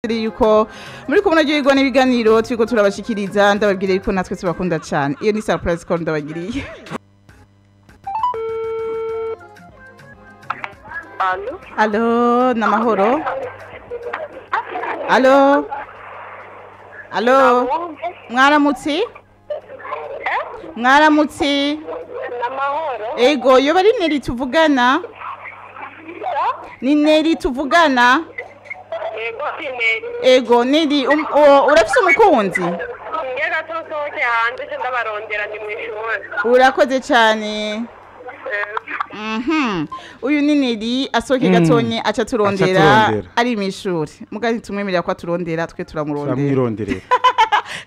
yuko muri ko munaryoherwa n'ibiganiro turiko turabashikiriza ndababwira yuko natwe tubakunda cyane iyo ni surprise call ndabagiriye. Allo namahoro. Allo mwaramutse mwaramutse namahoro. Ego yo bari Nelly tuvugana ni Nelly tuvugana. Ego Nelly urafise umukunzi? Ngega tusohoke hanze cyo ndabarondera ndi mwishuri. Urakoze cyane. Uyu ni Nelly asohoke gatonye aca turondera ari mwishuri. Mugazi tumwemerera ko aturondera twe turamurondera.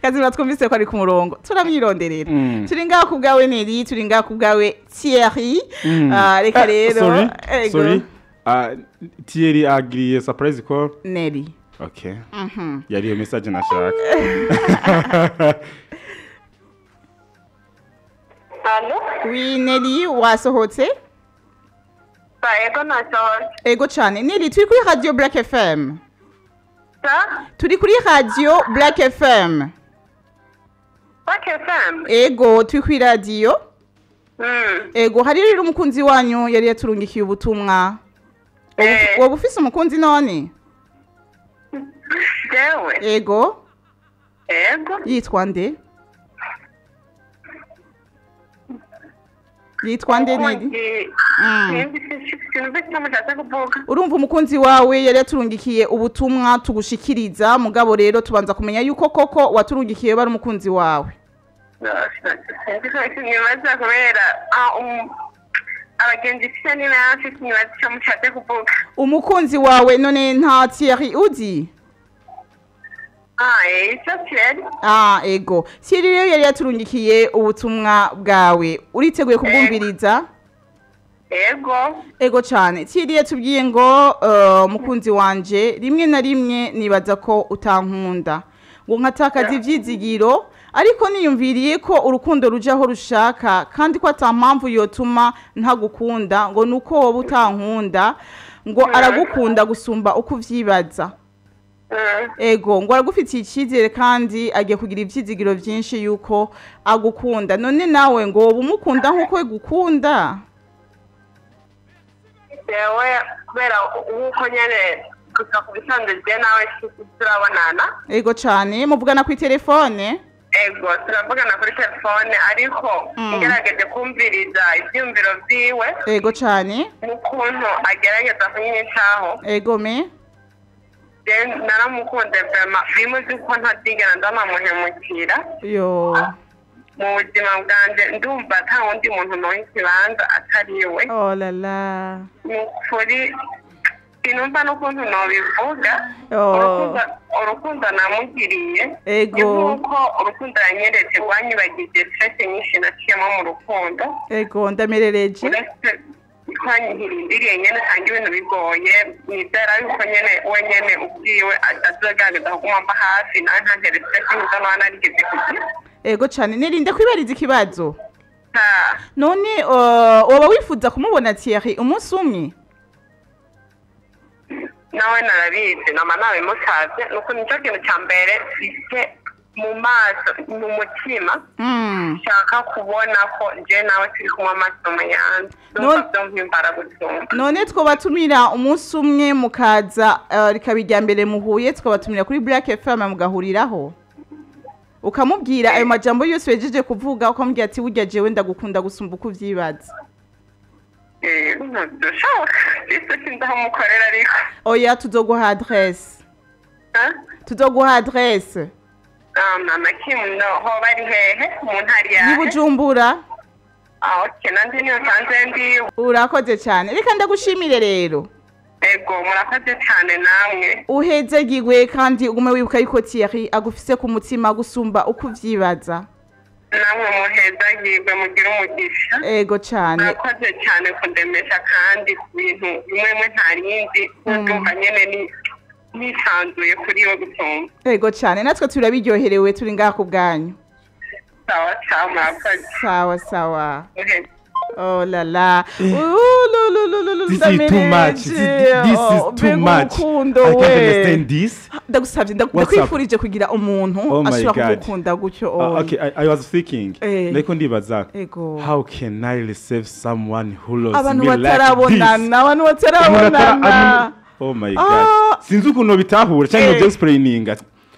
Kazi batwumvise ko ari ku murongo turamwironderera. Turi ngaho kubgawe Nelly, turi ngaho kubgawe Thierry. Reka rero sorry. Thierry agiriye surprise call Nelly. Okay. Yari iyo message nashaka. Allo? Oui Nelly wasohotse? Ego nasohotse. Ego cyane. Nelly turi kuri Radio Black FM. Sa? Turi kuri Radio Black FM. Black FM? Ego turi kuri radio. Ego hari rero umukunzi wanyu yari yaturungikiye ubutumwa. Wowe ufise umukunzi none? Dewe. Ego. Ego. Yitwa nde? Yitwa nde Nelly? Urumva umukunzi wawe yari yaturungikiye ubutumwa tugushikiriza mugabo rero tubanza kumenya yuko koko waturungikiye bari umukunzi wawe. Nibaza kubera abagenzi cyane n'afite nibaza cyo mushatse kuvuga. Umukunzi wawe none nta Thierry uzi? Icyo Thierry. Ego. Thierry rero yari yaturungikiye ubutumwa bwawe. Uriteguye kubwumviriza? Ego cyane. Thierry yatubwiye ngo mukunzi wanje rimwe na rimwe nibaza ko utankunda. Ngo nkatakaza ivyizigiro ariko niyumviriye ko urukundo rujaho rushaka kandi ko atampamvu yotuma ntagukunda ngo nuko wowe utankunda ngo aragukunda gusumba uko uvyibaza. Ego ngo aragufitiye icyizere kandi agiye kugira ivyizigiro byinshi yuko agukunda none nawe ngo umukunda nkuko we gukunda. Yewe kubera uko nyene gusa kubisanzwe nawe turabonana. Ego cyane muvugana ku telefone? Ego turavugana kuri telefone ariko ngerageze kumviriza ivyumviro vyiwe. Ego cyane mukuntu agerageza kunyitaho. Ego me naramukunze vraiment bimuzi ko ntadigera ndanamuhemukira yo mu buzima bwanje ndumva nta wundi muntu noyikibanza atariwe. Oh la la mukuri sinumva n'ukuntu nobivuga. Urukundo namugiriye yuko urukundo yanyeretse rwanyibagije stress nyinshi naciyemo mu rukundo. Ego ndamerereje twanyihirindiriye nyene kandi ibintu bigoye nizera yuko nyene we nyene ubwiwe azogerageza kuguma mba hafi nawe ntagere stress nkizo nawe narigeze kugira. Ego cyane nirinde kwibariza ikibazo. None woba wifuza kumubona Thierry umunsi umwe? Nawe narabizi nama nawe musavye nuko nico kintu ca mbere mfise mu maso mu mutima nshaka kubona ko je nawe turi kumwe amasomo yanjye ndompimbara gusumba. None twobatumira umunsi umwe mukaza rikaba iryambere muhuye twobatumira kuri Black FM mugahuriraho ukamubwira ayo majambo yose wejeje kuvuga ukamubwira ati burya jewe ndagukunda gusumba uko uvyibaza. Oya tuzoguha adresse. Tuzoguha adresse. Mama kimno ho bari hehe mu ntari ya. Ni Bujumbura. Okay nandi niyo sanze ndi. Urakoze cyane. Reka ndagushimire rero. Ego murakoze cyane namwe. Uhezegirwe kandi ugume wibuka yuko Thierry agufise ku mutima gusumba uko uvyibaza. Namwe muhezagirwe mugira umugisha. Ego cyane. Murakoze cyane kundemesha kandi ku bintu bimwe ntarindi ndumva nyene nisanzuye kuri yo gusumba. Ego cyane natwe turabiryoherewe turi ngaho kubganyu. Sawa sawa murakoze. Sawa sawa. Oh la la. This is too much. This is too much. I can't understand this. Ndagusabye ndakwifurije kugira umuntu ashobora kugukunda gutyo. Okay, I was thinking. Like ndibaza. How can I receive someone who loves me like this? Abantu batarabonana. Oh my God. Sinzi ukuntu bitahura cyangwa byo explaining.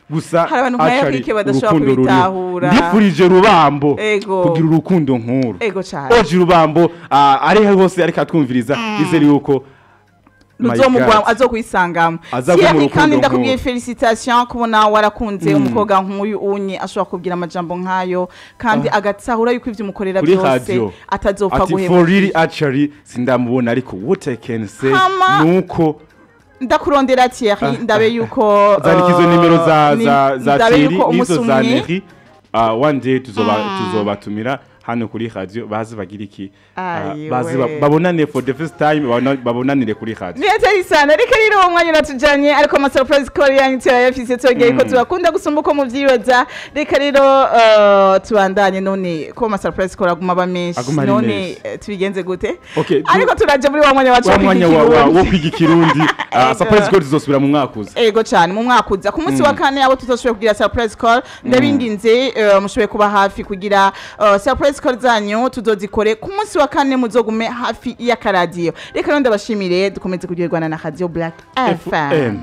Gusa urukundo ruri ndifurije rubambo kugira urukundo nkuru oje rubambo ari hose ariko atwumviriza izeri yuko Nuzomugwa azokwisangamo kandi ndakubwiye felicitation kubona warakunze umukobwa nk'uyu unye ashobora kubwira amajambo nkayo kandi agatsahura yuko ivyo mukorera byose atazopfa guhema for really actually sindamubona ariko what I can say nuko ndakurondera Thierry ndabe yuko zanikizo nimero za Thierry nizo za Nelly one day tuzobatumira hano kuri radio bazi bagira iki bazi babonane for the first time babonanire kuri radio Thierry sana reka rero umwanya natujanye ariko ama surprise call yanyu yafise togeye ko tubakunda gusumbuka mu vyibaza reka rero tubandanye none ko ama surprise call aguma bameshi none tubigenze gute ariko turaje muri wa mwanya wacu wo kwiga Kirundi surprise call zizosubira mu mwakuza ego cyane mu mwakuza ku munsi wa kane abo tutoshoboye kugira surprise call ndabinginze mushoboye kuba hafi kugira surprise call zanyu tuzozikore ku munsi wa kane muzogume hafi ya karadiyo reka rero ndabashimire dukomeze kugirwana na Radio Black FM.